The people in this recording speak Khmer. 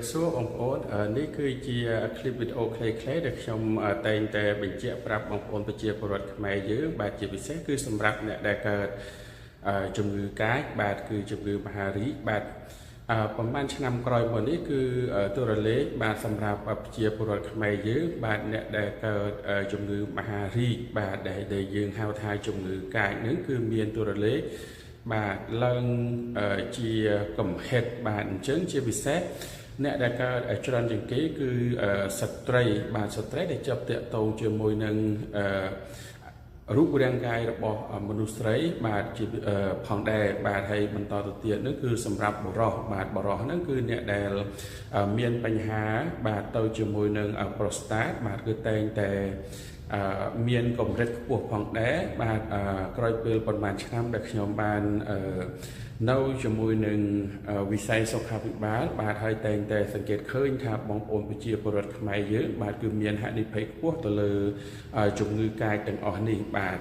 บសួរបងប្អូននេះគឺជាคลิปវីដេអូខ្លីៗដែលខ្ញុំតែងតែបញ្ជាក់ប្រាប់បងប្អូនប្រជាពលរដ្ឋខ្មែរយើងបាទជាពិសេសគឺសម្រាប់អ្នកដែលកើតជំងឺកាចបាទគឺជំងឺមហារីកបាទប្រហែលឆ្នាំក្រោយមកនេះគឺទូរលេខបាទសម្រាប់ប្រជាពលរដ្ឋខ្មែរយើងបាទអ្នកដែលកើតជំងឺមហារីកបាទដែលយើងហៅថាជំងឺកាចនឹងគឺមានទូរលេខបាទឡើងជាកំហិតបាទអញ្ចឹងជាពិសេសអ្នកដែលកើតច្រើនជាងគេគឺស្ត្រីបាទស្ត្រីដែលជាប់តាក់ទងជាមួយនឹងរូបរាងកាយរបស់មនុស្សស្រីបាទជាផងដែរបាទហើយបន្តទៅទៀតនោះគឺសម្រាប់បុរសបាទបុរសហ្នឹងគឺអ្នកដែលមានបញ្ហាបាទទៅជាមួយនឹងប្រូស្តាតបាទគឺតែងតែមានកម្រិតខ្ពស់ផងដែរបាទក្រោយពេលប្រហែលឆ្នាំដែលខ្ញុំបាននៅជាមួយនឹងវិស័យសុខាភិបាលបាទហើយតែងតែសង្កេតឃើញថាបងប្អូនប្រជាពលរដ្ឋខ្មែរយើងបាទគឺមានហានិភ័យខ្ពស់ទៅលើជំងឺកាចទាំងអស់នេះបាទ